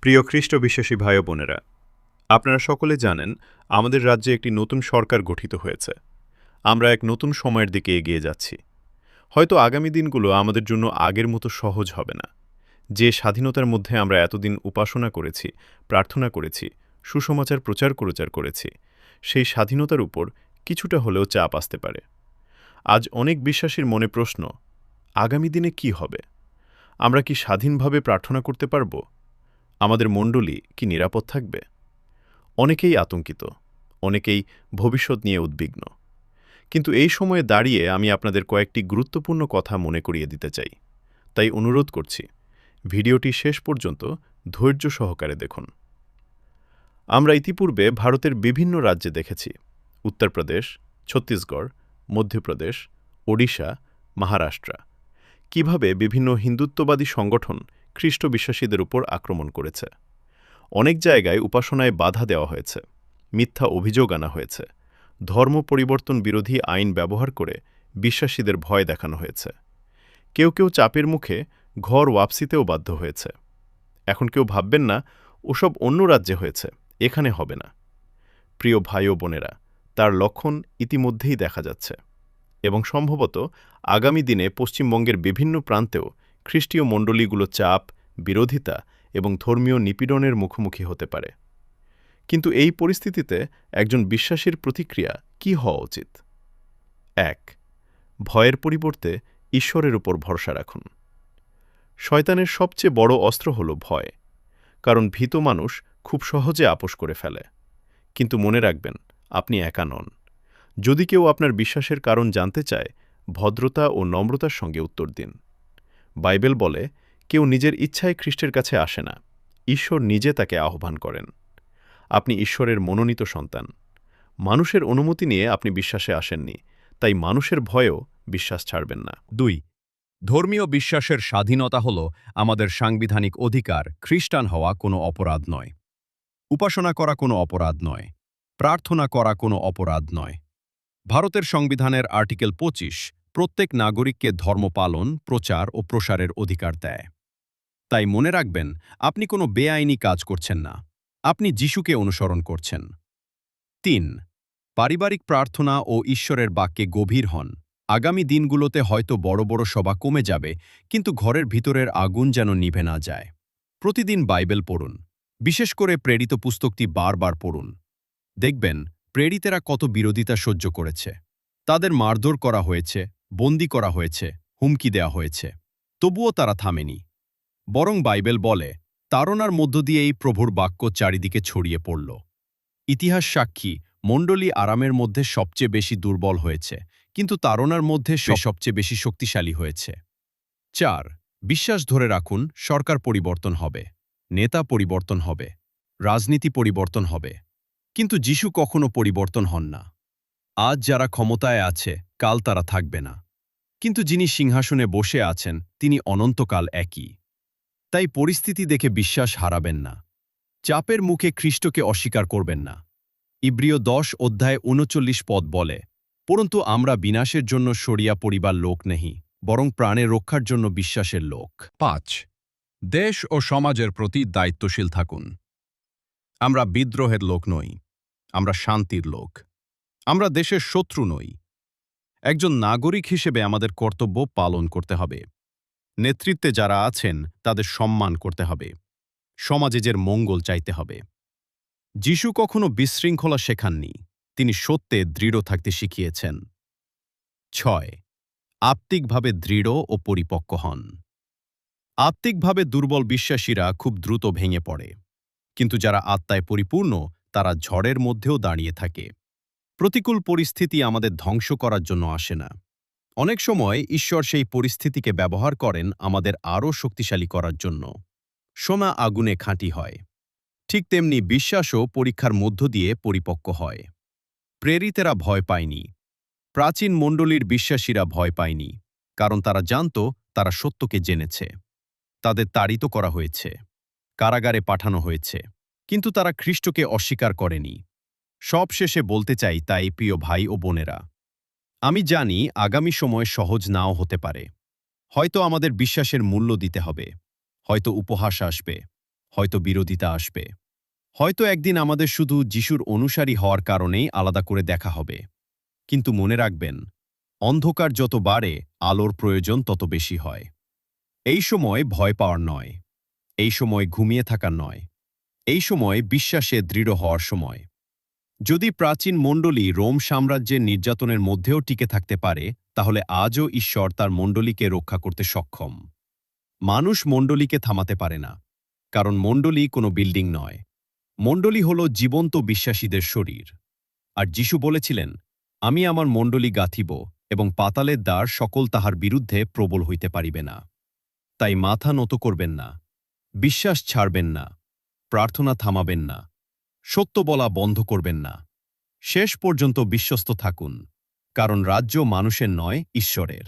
প্রিয় খ্রিস্ট বিশ্বাসী ভাই ও বোনেরা, আপনারা সকলে জানেন আমাদের রাজ্যে একটি নতুন সরকার গঠিত হয়েছে। আমরা এক নতুন সময়ের দিকে এগিয়ে যাচ্ছি। হয়তো আগামী দিনগুলো আমাদের জন্য আগের মতো সহজ হবে না। যে স্বাধীনতার মধ্যে আমরা এতদিন উপাসনা করেছি, প্রার্থনা করেছি, সুসমাচার প্রচার করেছি, সেই স্বাধীনতার উপর কিছুটা হলেও চাপ আসতে পারে। আজ অনেক বিশ্বাসীর মনে প্রশ্ন, আগামী দিনে কি হবে? আমরা কি স্বাধীনভাবে প্রার্থনা করতে পারব? আমাদের মণ্ডলী কি নিরাপদ থাকবে? অনেকেই আতঙ্কিত, অনেকেই ভবিষ্যৎ নিয়ে উদ্বিগ্ন। কিন্তু এই সময়ে দাঁড়িয়ে আমি আপনাদের কয়েকটি গুরুত্বপূর্ণ কথা মনে করিয়ে দিতে চাই। তাই অনুরোধ করছি, ভিডিওটি শেষ পর্যন্ত ধৈর্য সহকারে দেখুন। আমরা ইতিপূর্বে ভারতের বিভিন্ন রাজ্যে দেখেছি, উত্তরপ্রদেশ, ছত্তিশগড়, মধ্যপ্রদেশ, ওডিশা, মহারাষ্ট্র, কিভাবে বিভিন্ন হিন্দুত্ববাদী সংগঠন খ্রিস্ট বিশ্বাসীদের উপর আক্রমণ করেছে। অনেক জায়গায় উপাসনায় বাধা দেওয়া হয়েছে, মিথ্যা অভিযোগ আনা হয়েছে, ধর্ম পরিবর্তন বিরোধী আইন ব্যবহার করে বিশ্বাসীদের ভয় দেখানো হয়েছে। কেউ চাপের মুখে ঘর ওয়াপসিতেও বাধ্য হয়েছে। এখন কেউ ভাববেন না ওসব অন্য রাজ্যে হয়েছে, এখানে হবে না। প্রিয় ভাই ও বোনেরা, তার লক্ষণ ইতিমধ্যেই দেখা যাচ্ছে এবং সম্ভবত আগামী দিনে পশ্চিমবঙ্গের বিভিন্ন প্রান্তেও খ্রিস্টীয় মণ্ডলীগুলো চাপ, বিরোধিতা এবং ধর্মীয় নিপীড়নের মুখোমুখি হতে পারে। কিন্তু এই পরিস্থিতিতে একজন বিশ্বাসীর প্রতিক্রিয়া কি হওয়া উচিত? ১. ভয়ের পরিবর্তে ঈশ্বরের উপর ভরসা রাখুন। শয়তানের সবচেয়ে বড় অস্ত্র হল ভয়, কারণ ভীত মানুষ খুব সহজে আপোস করে ফেলে। কিন্তু মনে রাখবেন, আপনি একা নন। যদি কেউ আপনার বিশ্বাসের কারণ জানতে চায়, ভদ্রতা ও নম্রতার সঙ্গে উত্তর দিন। বাইবেল বলে, কেউ নিজের ইচ্ছায় খ্রিস্টের কাছে আসে না, ঈশ্বর নিজে তাকে আহ্বান করেন। আপনি ঈশ্বরের মনোনীত সন্তান। মানুষের অনুমতি নিয়ে আপনি বিশ্বাসে আসেননি, তাই মানুষের ভয়েও বিশ্বাস ছাড়বেন না। ২. ধর্মীয় বিশ্বাসের স্বাধীনতা হল আমাদের সাংবিধানিক অধিকার। খ্রিস্টান হওয়া কোনো অপরাধ নয়। উপাসনা করা কোনো অপরাধ নয়। প্রার্থনা করা কোনো অপরাধ নয়। ভারতের সংবিধানের আর্টিকেল ২৫ প্রত্যেক নাগরিককে ধর্ম পালন, প্রচার ও প্রসারের অধিকার দেয়। তাই মনে রাখবেন, আপনি কোনো বেআইনি কাজ করছেন না, আপনি যিশুকে অনুসরণ করছেন। ৩. পারিবারিক প্রার্থনা ও ঈশ্বরের বাক্যে গভীর হন। আগামী দিনগুলোতে হয়তো বড় বড় সভা কমে যাবে, কিন্তু ঘরের ভিতরের আগুন যেন নিভে না যায়। প্রতিদিন বাইবেল পড়ুন, বিশেষ করে প্রেরিত পুস্তকটি বারবার পড়ুন। দেখবেন প্রেরিতেরা কত বিরোধিতা সহ্য করেছে। তাদের মারধর করা হয়েছে, বন্দী করা হয়েছে, হুমকি দেওয়া হয়েছে। তবুও তারা থামেনি। বরং বাইবেল বলে, তাড়নার মধ্য দিয়েই প্রভুর বাক্য চারিদিকে ছড়িয়ে পড়ল। ইতিহাস সাক্ষী, মণ্ডলী আরামের মধ্যে সবচেয়ে বেশি দুর্বল হয়েছে, কিন্তু তাড়নার মধ্যে সবচেয়ে বেশি শক্তিশালী হয়েছে। ৪. বিশ্বাস ধরে রাখুন, সরকার পরিবর্তন হবে, নেতা পরিবর্তন হবে, রাজনীতি পরিবর্তন হবে, কিন্তু যিশু কখনো পরিবর্তন হন না। আজ যারা ক্ষমতায় আছে, কাল তারা থাকবে না। কিন্তু যিনি সিংহাসনে বসে আছেন, তিনি অনন্তকাল একই। তাই পরিস্থিতি দেখে বিশ্বাস হারাবেন না। চাপের মুখে খ্রিস্টকে অস্বীকার করবেন না। ইব্রিয় ১০ অধ্যায় ৩৯ পদ বলে, পরন্তু আমরা বিনাশের জন্য সরিয়া পড়িবার লোক নেহি, বরং প্রাণের রক্ষার জন্য বিশ্বাসের লোক। ৫. দেশ ও সমাজের প্রতি দায়িত্বশীল থাকুন। আমরা বিদ্রোহের লোক নই, আমরা শান্তির লোক। আমরা দেশের শত্রু নই। একজন নাগরিক হিসেবে আমাদের কর্তব্য পালন করতে হবে। নেতৃত্বে যারা আছেন তাদের সম্মান করতে হবে। সমাজে যে মঙ্গল চাইতে হবে। যিশু কখনো বিশৃঙ্খলা শেখাননি, তিনি সত্যে দৃঢ় থাকতে শিখিয়েছেন। ৬. আত্মিকভাবে দৃঢ় ও পরিপক্ক হন। আত্মিকভাবে দুর্বল বিশ্বাসীরা খুব দ্রুত ভেঙে পড়ে, কিন্তু যারা আত্মায় পরিপূর্ণ তারা ঝড়ের মধ্যেও দাঁড়িয়ে থাকে। প্রতিকূল পরিস্থিতি আমাদের ধ্বংস করার জন্য আসে না। অনেক সময় ঈশ্বর সেই পরিস্থিতিকে ব্যবহার করেন আমাদের আরও শক্তিশালী করার জন্য। সোনা আগুনে খাঁটি হয়, ঠিক তেমনি বিশ্বাসও পরীক্ষার মধ্য দিয়ে পরিপক্ক হয়। প্রেরিতেরা ভয় পায়নি, প্রাচীন মণ্ডলীর বিশ্বাসীরা ভয় পায়নি, কারণ তারা জানত তারা সত্যকে জেনেছে। তাদের তাড়িত করা হয়েছে, কারাগারে পাঠানো হয়েছে, কিন্তু তারা খ্রিস্টকে অস্বীকার করেনি। সবশেষে বলতে চাই, তাই প্রিয় ভাই ও বোনেরা, আমি জানি আগামী সময় সহজ নাও হতে পারে। হয়তো আমাদের বিশ্বাসের মূল্য দিতে হবে, হয়তো উপহাস আসবে, হয়তো বিরোধিতা আসবে। হয়তো একদিন আমাদের শুধু যিশুর অনুসারী হওয়ার কারণেই আলাদা করে দেখা হবে। কিন্তু মনে রাখবেন, অন্ধকার যত বাড়ে আলোর প্রয়োজন তত বেশি হয়। এই সময় ভয় পাওয়ার নয়, এই সময় ঘুমিয়ে থাকার নয়, এই সময় বিশ্বাসে দৃঢ় হওয়ার সময়। যদি প্রাচীন মণ্ডলী রোম সাম্রাজ্যের নির্যাতনের মধ্যেও টিকে থাকতে পারে, তাহলে আজও ঈশ্বর তার মণ্ডলীকে রক্ষা করতে সক্ষম। মানুষ মণ্ডলীকে থামাতে পারে না, কারণ মণ্ডলী কোনো বিল্ডিং নয়। মণ্ডলী হল জীবন্ত বিশ্বাসীদের শরীর। আর যিশু বলেছিলেন, আমি আমার মণ্ডলী গাঁথিব এবং পাতালের দ্বার সকল তাহার বিরুদ্ধে প্রবল হইতে পারিবে না। তাই মাথা নত করবেন না, বিশ্বাস ছাড়বেন না, প্রার্থনা থামাবেন না, সত্য বলা বন্ধ করবেন না। শেষ পর্যন্ত বিশ্বস্ত থাকুন, কারণ রাজ্য মানুষের নয়, ঈশ্বরের।